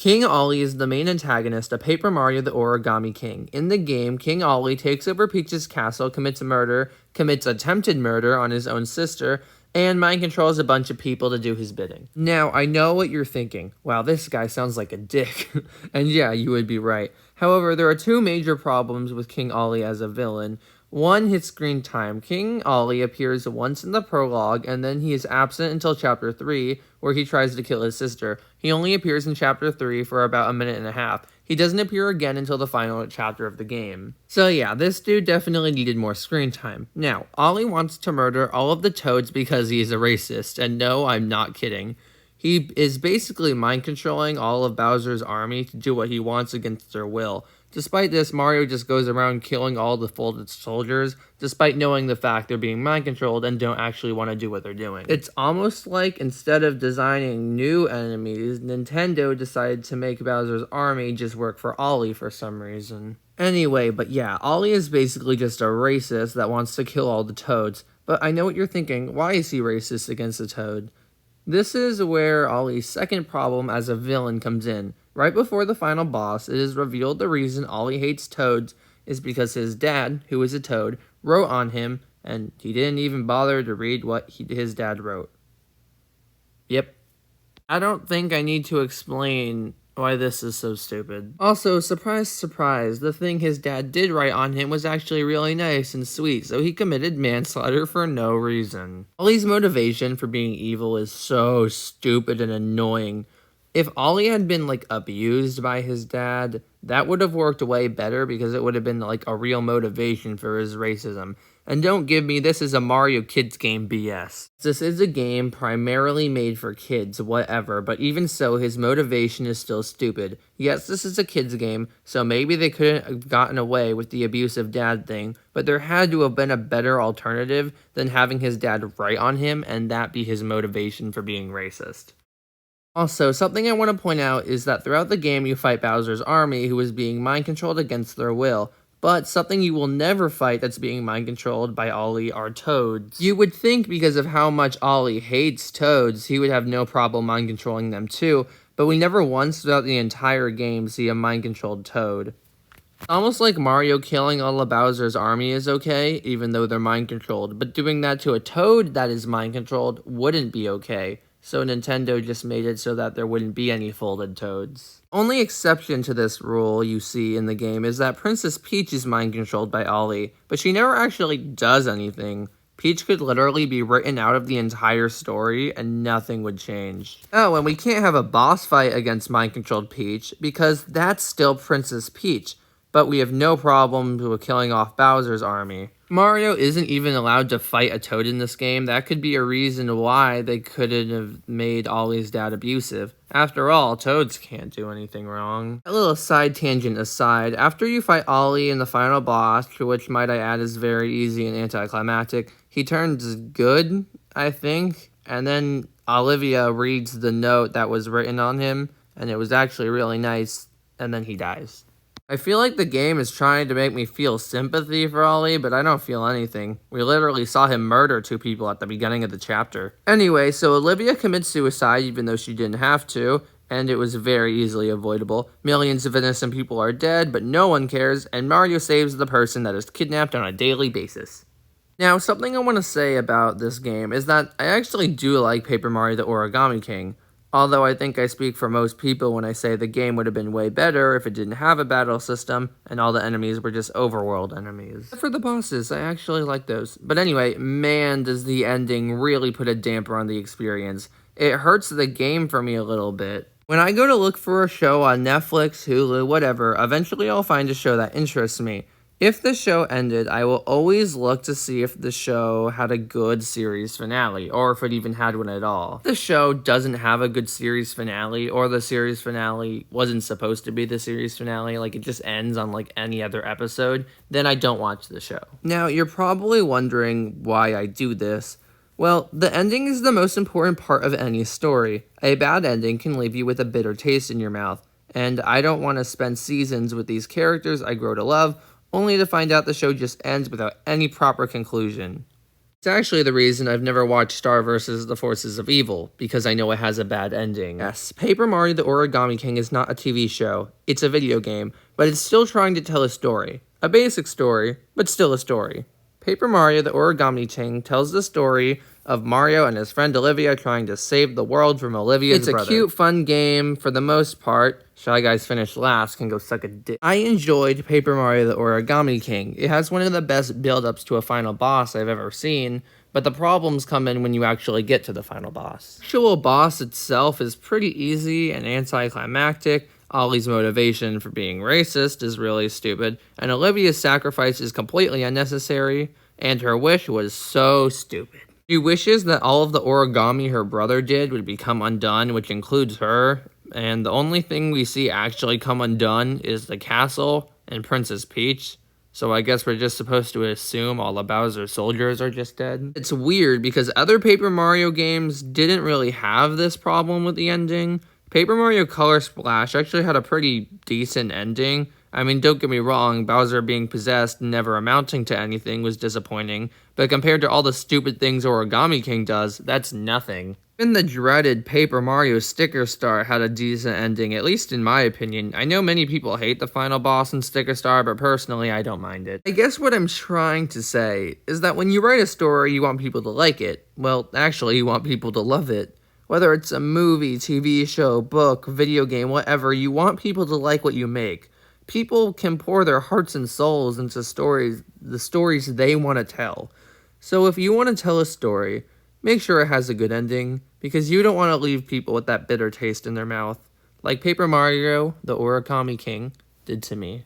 King Ollie is the main antagonist of Paper Mario the Origami King. In the game, King Ollie takes over Peach's castle, commits attempted murder on his own sister, and mind controls a bunch of people to do his bidding. Now, I know what you're thinking. Wow, this guy sounds like a dick. And yeah, you would be right. However, there are two major problems with King Ollie as a villain. One, his screen time. King Ollie appears once in the prologue, and then he is absent until Chapter 3, where he tries to kill his sister. He only appears in Chapter 3 for about a minute and a half. He doesn't appear again until the final chapter of the game. So yeah, this dude definitely needed more screen time. Now, Ollie wants to murder all of the Toads because he is a racist, and no, I'm not kidding. He is basically mind controlling all of Bowser's army to do what he wants against their will. Despite this, Mario just goes around killing all the folded soldiers, despite knowing the fact they're being mind controlled and don't actually want to do what they're doing. It's almost like instead of designing new enemies, Nintendo decided to make Bowser's army just work for Ollie for some reason. Anyway, but yeah, Ollie is basically just a racist that wants to kill all the Toads. But I know what you're thinking, why is he racist against the Toad? This is where Ollie's second problem as a villain comes in. Right before the final boss, it is revealed the reason Ollie hates Toads is because his dad, who is a Toad, wrote on him, and he didn't even bother to read what his dad wrote. Yep. I don't think I need to explain why this is so stupid. Also, surprise, surprise, the thing his dad did write on him was actually really nice and sweet, so he committed manslaughter for no reason. Ollie's motivation for being evil is so stupid and annoying. If Ollie had been, abused by his dad, that would have worked way better because it would have been, a real motivation for his racism. And don't give me this is a Mario Kids game BS. This is a game primarily made for kids, whatever, but even so, his motivation is still stupid. Yes, this is a kids game, so maybe they couldn't have gotten away with the abusive dad thing, but there had to have been a better alternative than having his dad write on him and that be his motivation for being racist. Also, something I want to point out is that throughout the game you fight Bowser's army who is being mind-controlled against their will, but something you will never fight that's being mind-controlled by Ollie are Toads. You would think because of how much Ollie hates Toads, he would have no problem mind-controlling them too, but we never once throughout the entire game see a mind-controlled Toad. Almost like Mario killing all of Bowser's army is okay, even though they're mind-controlled, but doing that to a Toad that is mind-controlled wouldn't be okay. So Nintendo just made it so that there wouldn't be any folded Toads. Only exception to this rule you see in the game is that Princess Peach is mind-controlled by Ollie, but she never actually does anything. Peach could literally be written out of the entire story and nothing would change. Oh, and we can't have a boss fight against mind-controlled Peach because that's still Princess Peach, but we have no problem with killing off Bowser's army. Mario isn't even allowed to fight a Toad in this game. That could be a reason why they couldn't have made Ollie's dad abusive. After all, Toads can't do anything wrong. A little side tangent aside, after you fight Ollie in the final boss, which might I add is very easy and anticlimactic, he turns good, I think, and then Olivia reads the note that was written on him, and it was actually really nice, and then he dies. I feel like the game is trying to make me feel sympathy for Ollie, but I don't feel anything. We literally saw him murder 2 people at the beginning of the chapter. Anyway, so Olivia commits suicide even though she didn't have to, and it was very easily avoidable. Millions of innocent people are dead, but no one cares, and Mario saves the person that is kidnapped on a daily basis. Now, something I want to say about this game is that I actually do like Paper Mario the Origami King. Although I think I speak for most people when I say the game would have been way better if it didn't have a battle system and all the enemies were just overworld enemies. For the bosses, I actually like those. But anyway, man, does the ending really put a damper on the experience. It hurts the game for me a little bit. When I go to look for a show on Netflix, Hulu, whatever, eventually I'll find a show that interests me. If the show ended, I will always look to see if the show had a good series finale, or if it even had one at all. If the show doesn't have a good series finale, or the series finale wasn't supposed to be the series finale, it just ends on any other episode, then I don't watch the show. Now, you're probably wondering why I do this. Well, the ending is the most important part of any story. A bad ending can leave you with a bitter taste in your mouth, and I don't want to spend seasons with these characters I grow to love, only to find out the show just ends without any proper conclusion. It's actually the reason I've never watched Star vs. the Forces of Evil, because I know it has a bad ending. Yes, Paper Mario the Origami King is not a TV show, it's a video game, but it's still trying to tell a story. A basic story, but still a story. Paper Mario the Origami King tells the story of Mario and his friend Olivia trying to save the world from Olivia's brother. It's a cute, fun game for the most part. Shy Guys finished last can go suck a dick. I enjoyed Paper Mario the Origami King. It has one of the best build-ups to a final boss I've ever seen, but the problems come in when you actually get to the final boss. The actual boss itself is pretty easy and anticlimactic. Ollie's motivation for being racist is really stupid, and Olivia's sacrifice is completely unnecessary, and her wish was so stupid. She wishes that all of the origami her brother did would become undone, which includes her, and the only thing we see actually come undone is the castle and Princess Peach, so I guess we're just supposed to assume all the Bowser soldiers are just dead. It's weird because other Paper Mario games didn't really have this problem with the ending. Paper Mario Color Splash actually had a pretty decent ending. I mean, don't get me wrong, Bowser being possessed and never amounting to anything was disappointing, but compared to all the stupid things Origami King does, that's nothing. Even the dreaded Paper Mario Sticker Star had a decent ending, at least in my opinion. I know many people hate the final boss in Sticker Star, but personally, I don't mind it. I guess what I'm trying to say is that when you write a story, you want people to like it. Well, actually, you want people to love it. Whether it's a movie, TV show, book, video game, whatever, you want people to like what you make. People can pour their hearts and souls into stories, the stories they want to tell. So if you want to tell a story, make sure it has a good ending, because you don't want to leave people with that bitter taste in their mouth, like Paper Mario, the Origami King, did to me.